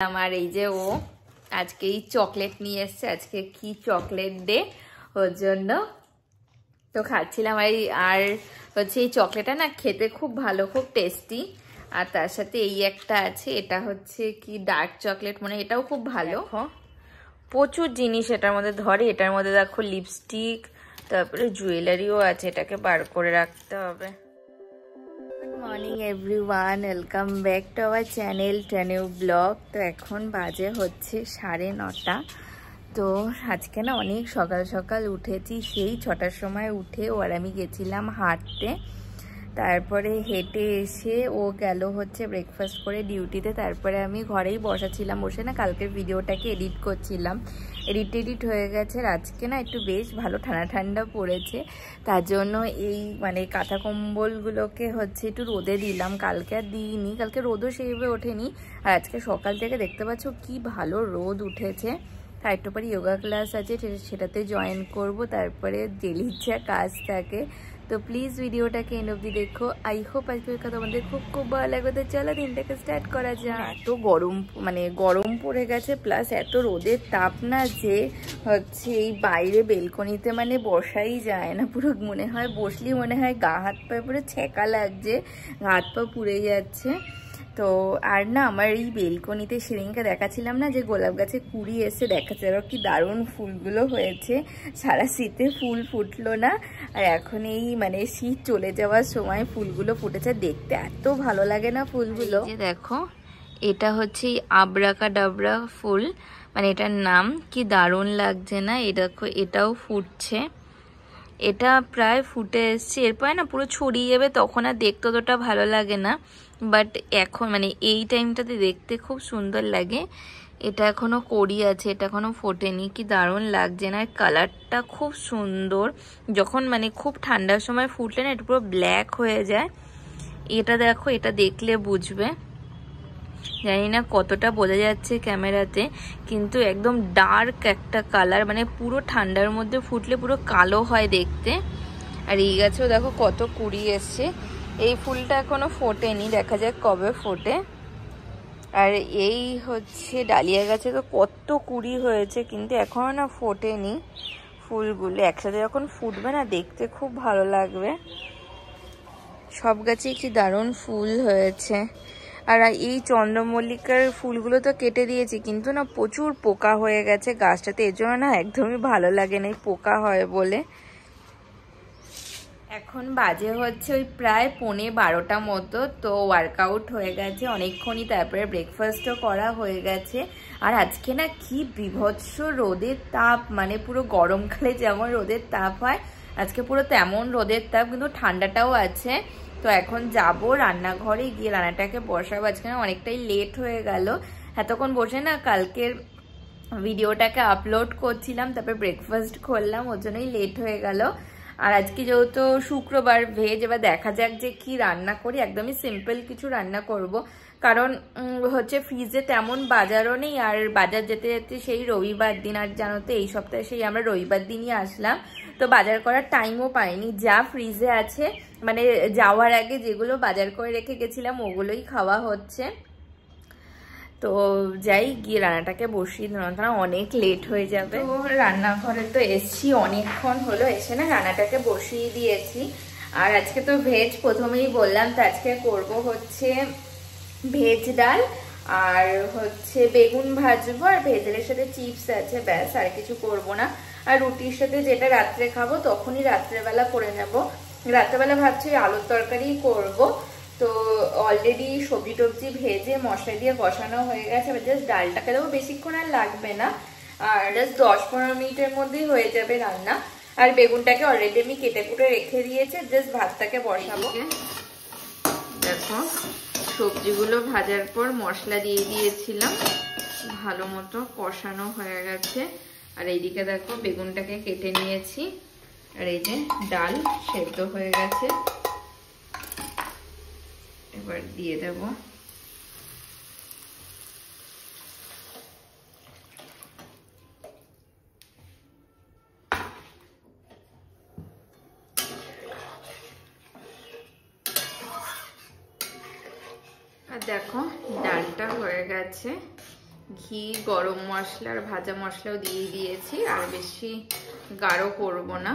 আমার এই যে ও আজকে এই চকলেট নিয়ে এসছে, আজকে কি চকলেট ডে ওর জন্য তো খাচ্ছিলাম। আর হচ্ছে এই চকলেটটা না খেতে খুব ভালো, খুব টেস্টি। আর তার সাথে এই একটা আছে, এটা হচ্ছে কি ডার্ক চকলেট, মানে এটাও খুব ভালো। প্রচুর জিনিস এটার মধ্যে ধরে। এটার মধ্যে দেখো লিপস্টিক, তারপরে জুয়েলারিও আছে, এটাকে বার করে রাখতে হবে। Good morning everyone, welcome back to our channel টানিউ ব্লগ। তো এখন বাজে হচ্ছে 9:30। তো আজকে না অনেক সকাল সকাল উঠেছি, সেই 6টার সময় উঠে ও আর আমি গেছিলাম হাঁটতে। তারপরে হেঁটে এসে ও গেল হচ্ছে ব্রেকফাস্ট করে ডিউটিতে। তারপরে আমি ঘরেই বসাছিলাম, বসে না কালকের ভিডিওটাকে এডিট করছিলাম। এডিট হয়ে গেছে। আজকে না একটু বেশ ভালো ঠান্ডা ঠান্ডা পড়েছে, তার জন্য এই মানে কাঁথা কম্বলগুলোকে হচ্ছে একটু রোদে দিলাম। কালকে আর দিইনি, কালকে রোদও সেইভাবে ওঠেনি। আর আজকে সকাল থেকে দেখতে পাচ্ছ কি ভালো রোদ উঠেছে। তার একটু পরে যোগা ক্লাস আছে, সেটাতে জয়েন করব। তারপরে ডেলির যা কাজ থাকে। তো প্লিজ ভিডিওটাকে এন্ড অবধি দেখো। আই হোপ আজকের কথা তোমাদের খুব খুব ভালো লাগবে। তো চলো দিনটাকে স্টার্ট করা যায়। এত গরম, মানে গরম পড়ে গেছে, প্লাস এত রোদের তাপ না যে হচ্ছে এই বাইরে বেলকনিতে মানে বসাই যায় না। পুরো মনে হয় বসলেই মনে হয় গা হাত পায়ে পুরো ছ্যাঁকা লাগছে, গা হাত পা পুড়ে যাচ্ছে। তো আর না আমার এই বেলকনিতে সেদিনকে দেখাচ্ছিলাম না যে গোলাপ গাছে কুড়ি এসে দেখাচ্ছে, আরও কি দারুণ ফুলগুলো হয়েছে। সারা শীতে ফুল ফুটলো না, আর এখন এই মানে শীত চলে যাওয়ার সময় ফুলগুলো ফুটেছে। দেখতে এত ভালো লাগে না ফুলগুলো। দেখো এটা হচ্ছে আবরাকাডাবরা ফুল, মানে এটার নাম কি দারুণ লাগছে না। এই দেখো এটাও ফুটছে, এটা প্রায় ফুটে এসছে। এরপরে না পুরো ছড়িয়ে যাবে, তখন আর দেখতে অতটা ভালো লাগে না। বাট এখন মানে এই টাইমটাতে দেখতে খুব সুন্দর লাগে। এটা এখনো কড়ি আছে, এটা এখনো ফোটেনি, কি দারুণ লাগছে না। কালারটা খুব সুন্দর। যখন মানে খুব ঠান্ডার সময় ফুটলে না এটা পুরো ব্ল্যাক হয়ে যায়। এটা দেখো, এটা দেখলে বুঝবে। জানি না কতটা বোঝা যাচ্ছে ক্যামেরাতে, কিন্তু একদম ডার্ক একটা কালার, মানে পুরো ঠান্ডার মধ্যে ফুটলে পুরো কালো হয় দেখতে। আর এই গাছেও দেখো কত কুড়ি এসছে। এই ফুলটা এখনো ফোটেনি, দেখা যাক কবে ফোটে। আর এই হচ্ছে ডালিয়া গাছে তো কত কুড়ি হয়েছে, কিন্তু এখনো না ফোটেনি ফুলগুলো। একসাথে যখন ফুটবে না দেখতে খুব ভালো লাগবে। সব গাছেই কি দারুণ ফুল হয়েছে। আর এই চন্দ্রমল্লিকার ফুলগুলো তো কেটে দিয়েছি, কিন্তু না প্রচুর পোকা হয়ে গেছে গাছটাতে, এর জন্য না একদমই ভালো লাগে না এই পোকা হয় বলে। এখন বাজে হচ্ছে ওই প্রায় 11:15 মতো। তো ওয়ার্কআউট হয়ে গেছে অনেকক্ষণই, তারপরে ব্রেকফাস্টও করা হয়ে গেছে। আর আজকে না কি বিভৎস রোদের তাপ, মানে পুরো গরমকালে যেমন রোদের তাপ হয় আজকে পুরো তেমন রোদের তাপ, কিন্তু ঠান্ডাটাও আছে। তো এখন যাব রান্নাঘরে, গিয়ে রান্নাটাকে বসাবো। আজকে না অনেকটাই লেট হয়ে গেল, এতক্ষণ বসে না কালকের ভিডিওটাকে আপলোড করছিলাম, তারপরে ব্রেকফাস্ট করলাম, ওর জন্যই লেট হয়ে গেল। আর আজকে যেহেতু শুক্রবার ভেজ, এবার দেখা যাক যে কি রান্না করি। একদমই সিম্পল কিছু রান্না করব, কারণ হচ্ছে ফ্রিজে তেমন বাজারও নেই। আর বাজার যেতে যেতে সেই রবিবার দিন, আর জানো তো এই সপ্তাহে সেই আমরা রবিবার দিনই আসলাম, তো বাজার করার টাইমও পাইনি। যা ফ্রিজে আছে মানে যাওয়ার আগে যেগুলো বাজার করে রেখে গেছিলাম ওগুলোই খাওয়া হচ্ছে। তো যাই, গিয়ে রান্নাটাকে বসিয়ে দিলাম, কারণ অনেক লেট হয়ে যাবে। তো রান্নাঘরে তো এসছি অনেকক্ষণ হলো, এসে না রান্নাটাকে বসিয়ে দিয়েছি। আর আজকে তো ভেজ, প্রথমেই বললাম। তো আজকে করব হচ্ছে ভেজ ডাল, আর হচ্ছে বেগুন ভাজবো, আর ভেজেলের সাথে চিপস আছে, ব্যাস আর কিছু করব না। আর রুটির সাথে যেটা রাত্রে খাবো তখনই রাত্রেবেলা করে নেব। রাত্রেবেলা ভাবছি আলুর তরকারি করব। তো অলরেডি সবজি টবজি ভেজে মশলা দিয়ে কষানো হয়ে গেছে, জাস্ট ডালটাকে দেবো, বেশিক্ষণ আর লাগবে না, আর জাস্ট 10-15 মিনিটের মধ্যেই হয়ে যাবে রান্না। আর বেগুনটাকে অলরেডি আমি কেটে কুটে রেখে দিয়েছি, জাস্ট ভাতটাকে বসাবো। দেখো সবজিগুলো ভাজার পর মশলা দিয়ে দিয়েছিলাম, ভালো মতো কষানো হয়ে গেছে। আর এইদিকে দেখো বেগুনটাকে কেটে নিয়েছি, আর এই যে ডাল সেদ্ধ হয়ে গেছে, এবার দিয়ে দেব। আর দেখো ডালটা হয়ে গেছে, ঘি, গরম মশলা আর ভাজা মশলাও দিয়ে দিয়েছি, আর বেশি গাঢ় করব না।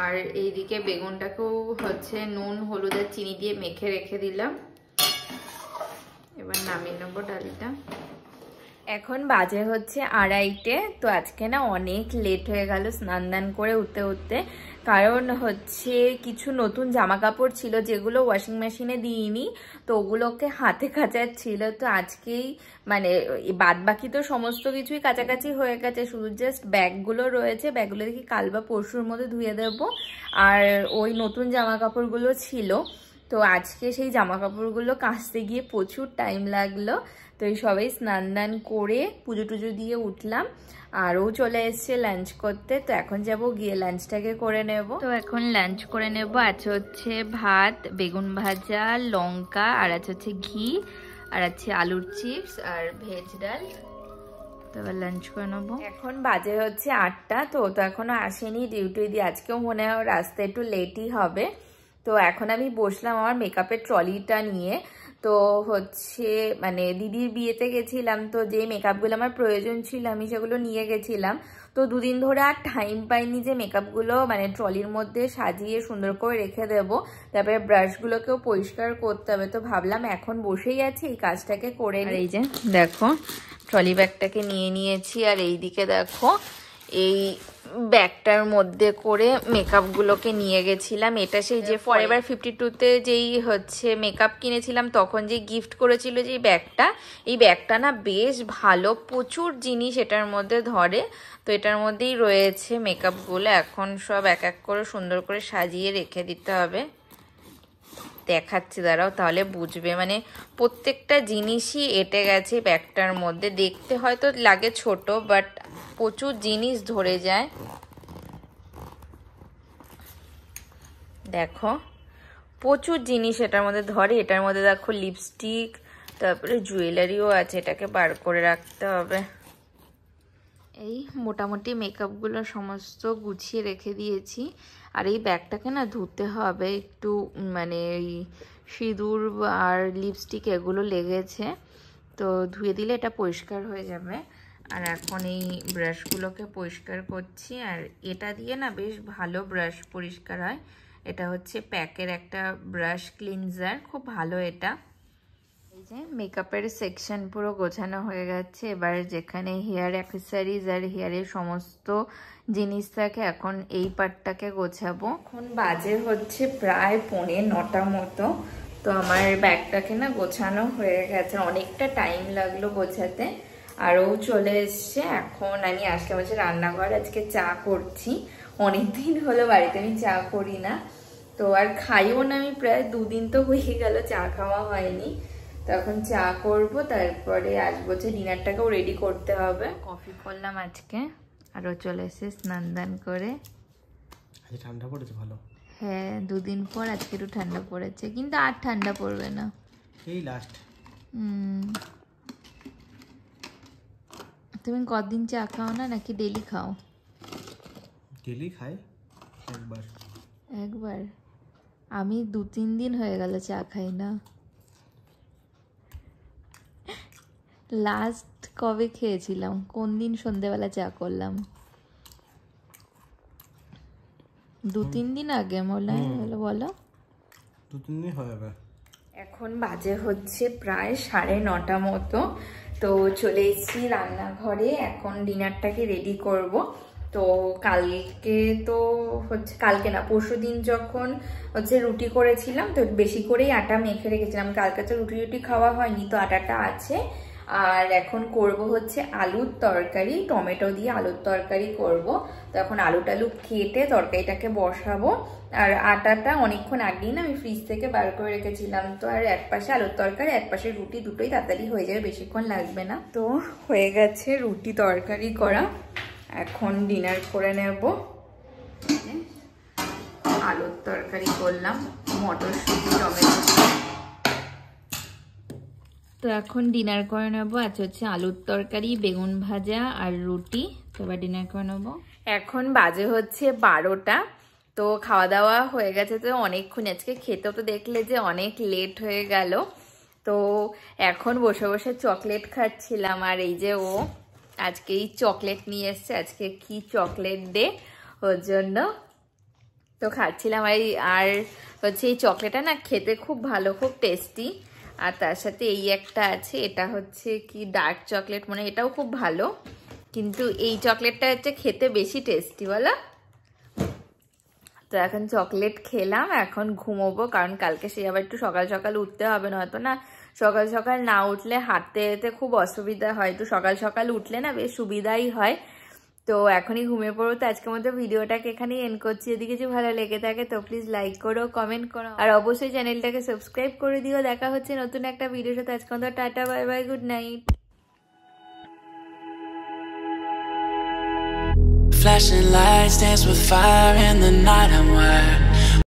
আর এইদিকে বেগুনটাকেও হচ্ছে নুন, হলুদ আর চিনি দিয়ে মেখে রেখে দিলাম। এবার নামিয়ে নেবো ডালটা। এখন বাজে হচ্ছে 2:30। তো আজকে না অনেক লেট হয়ে গেল স্নান দান করে উঠতে উঠতে, কারণ হচ্ছে কিছু নতুন জামা কাপড় ছিল যেগুলো ওয়াশিং মেশিনে দিইনি, তো ওগুলোকে হাতে কাচার ছিল। তো আজকেই মানে বাদ বাকি তো সমস্ত কিছুই কাছাকাছি হয়ে গেছে, শুধু জাস্ট ব্যাগগুলো রয়েছে, ব্যাগগুলো দেখি কাল বা পরশুর মধ্যে ধুয়ে দেবো। আর ওই নতুন জামা কাপড়গুলো ছিল, তো আজকে সেই জামা কাপড়গুলো কাচতে গিয়ে প্রচুর টাইম লাগলো। তো এই সবাই স্নান দান করে পুজো টুজো দিয়ে উঠলাম, আর ও চলে এসছে লাঞ্চ করতে। তো এখন যাব গিয়ে লাঞ্চটাকে করে নেব। তো এখন লাঞ্চ করে নেব। আছে হচ্ছে ভাত, বেগুন ভাজা, লঙ্কা, আর আছে হচ্ছে ঘি, আর আছে আলুর চিপস আর ভেজ ডাল। তো এবার লাঞ্চ করে নেবো। এখন বাজে হচ্ছে 8টা। তো ও তো এখনো আসেনি ডিউটি দিয়ে, আজকেও মনে হয় রাস্তায় একটু লেটই হবে। তো এখন আমি বসলাম আমার মেকআপের ট্রলিটা নিয়ে। তো হচ্ছে মানে দিদির বিয়েতে গেছিলাম, তো যে মেকআপগুলো আমার প্রয়োজন ছিল আমি সেগুলো নিয়ে গেছিলাম। তো দুদিন ধরে আর টাইম পাইনি যে মেকআপগুলো মানে ট্রলির মধ্যে সাজিয়ে সুন্দর করে রেখে দেবো, তারপরে ব্রাশগুলোকেও পরিষ্কার করতে হবে। তো ভাবলাম এখন বসেই আছি এই কাজটাকে করে। আর এই যে দেখো ট্রলি ব্যাগটাকে নিয়ে নিয়েছি, আর এইদিকে দেখো এই ব্যাগটার মধ্যে করে মেকআপগুলোকে নিয়ে গেছিলাম। এটা সেই যে ফরএভার 52-তে যেই হচ্ছে মেকআপ কিনেছিলাম তখন যে গিফট করেছিল যে ব্যাগটা, এই ব্যাগটা না বেশ ভালো, প্রচুর জিনিস এটার মধ্যে ধরে। তো এটার মধ্যেই রয়েছে মেকআপগুলো, এখন সব এক এক করে সুন্দর করে সাজিয়ে রেখে দিতে হবে। দেখাচ্ছি দাঁড়াও তাহলে বুঝবে, মানে প্রত্যেকটা জিনিসই এঁটে গেছে ব্যাগটার মধ্যে। দেখতে হয়তো লাগে ছোট, বাট প্রচুর জিনিস ধরে যায়। দেখো প্রচুর জিনিস এটার মধ্যে ধরে। এটার মধ্যে দেখো লিপস্টিক, তারপরে জুয়েলারিও আছে, এটাকে বার করে রাখতে হবে। এই মোটামুটি মেকআপগুলো সমস্ত গুছিয়ে রেখে দিয়েছি। আর এই ব্যাগটাকে না ধুতে হবে একটু, মানে এই সিঁদুর আর লিপস্টিক এগুলো লেগেছে, তো ধুয়ে দিলে এটা পরিষ্কার হয়ে যাবে। আর এখন এই ব্রাশগুলোকে পরিষ্কার করছি, আর এটা দিয়ে না বেশ ভালো ব্রাশ পরিষ্কার হয়। এটা হচ্ছে প্যাকের একটা ব্রাশ ক্লিনজার, খুব ভালো এটা। এই যে মেকআপের সেকশন পুরো গোছানো হয়ে গেছে। এবার যেখানে হেয়ার অ্যাক্সেসরিজ আর হেয়ারের সমস্ত জিনিস থাকে এখন এই পার্টটাকে গোছাবো। এখন বাজে হচ্ছে প্রায় 9:45 মতো। তো আমার ব্যাগটাকে না গোছানো হয়ে গেছে, অনেকটা টাইম লাগলো গোছাতে। আরও চলে এসছে। এখন আমি আসলাম হচ্ছে রান্নাঘর, আজকে চা করছি। অনেকদিন হলো বাড়িতে আমি চা করি না, তো আর খাইও না আমি, প্রায় 2 দিন তো হয়ে গেল চা খাওয়া হয়নি। তো এখন চা করব, তারপরে আসবো যে ডিনারটাকেও রেডি করতে হবে। কফি করলাম আজকে, আরও চলে এসে স্নান দান করে। ঠান্ডা পড়েছে ভালো। হ্যাঁ 2 দিন পর আজকে একটু ঠান্ডা পড়েছে, কিন্তু আর ঠান্ডা পড়বে না, এই লাস্ট। তুমি কতদিন চা খাও না, নাকি ডেলি খাও? ডেলি খাই একবার। একবার? আমি 2-3 দিন হয়ে গেল চা খাই না। লাস্ট কবে খেয়েছিলাম, কোন দিন সন্ধ্যেবেলা চা করলাম? 2-3 দিন আগে মনে হয়। বলো 2-3 দিন হয়ে যাবে। এখন বাজে হচ্ছে প্রায় 9:30 মতো। তো চলে এসেছি রান্নাঘরে, এখন ডিনারটাকে রেডি করব। তো কালকে তো হচ্ছে, কালকে না পরশুদিন যখন হচ্ছে রুটি করেছিলাম, তো বেশি করেই আটা মেখে রেখেছিলাম। কালকে তো রুটি খাওয়া হয়নি, তো আটাটা আছে। আর এখন করব হচ্ছে আলুর তরকারি, টমেটো দিয়ে আলুর তরকারি করব। তো এখন আলু টালু কেটে তরকারিটাকে বসাবো। আর আটাটা অনেকক্ষণ আগেই না আমি ফ্রিজ থেকে বার করে রেখেছিলাম। তো আর এক পাশে আলুর তরকারি, এক পাশে রুটি, দুটোই তাড়াতাড়ি হয়ে যাবে, বেশিক্ষণ লাগবে না। তো হয়ে গেছে রুটি তরকারি করা, এখন ডিনার করে নেব। আলুর তরকারি করলাম মটরশুঁটি টমেটো। তো এখন ডিনার করে নেবো। আজ হচ্ছে আলুর তরকারি, বেগুন ভাজা আর রুটি। তো এবার ডিনার করে নেবো। এখন বাজে হচ্ছে 12টা। তো খাওয়া দাওয়া হয়ে গেছে, তো অনেকক্ষণ আজকে খেতেও তো দেখলে যে অনেক লেট হয়ে গেল। তো এখন বসে বসে চকলেট খাচ্ছিলাম। আর এই যে ও আজকে এই চকলেট নিয়ে এসছে, আজকে কি চকলেট ডে, ওর জন্য তো খাচ্ছিলাম। আর হচ্ছে এই চকলেটটা না খেতে খুব ভালো, খুব টেস্টি। আর তার সাথে এই একটা আছে, এটা হচ্ছে কি ডার্ক চকলেট, মানে এটাও খুব ভালো, কিন্তু এই চকলেটটা হচ্ছে খেতে বেশি টেস্টি বলো। তো এখন চকলেট খেলাম, এখন ঘুমোবো, কারণ কালকে সেই আবার একটু সকাল সকাল উঠতে হবে, নয়তো না সকাল সকাল না উঠলে হাঁটতে যেতে খুব অসুবিধা হয়। তো সকাল সকাল উঠলে না বেশ সুবিধাই হয়। তো এখনই ঘুমিয়ে পড়বো। তো আজকের মতো ভিডিওটাকে এখানেই এন্ড করছি। এদিকে যদি ভালো লেগে থাকে তো প্লিজ লাইক করো, কমেন্ট করো, আর অবশ্যই চ্যানেলটাকে সাবস্ক্রাইব করে দিও। দেখা হচ্ছে নতুন একটা ভিডিওর সাথে। আজকের মতো tata, bye bye, good night. Flashing lights dance with fire in the night. I'm wired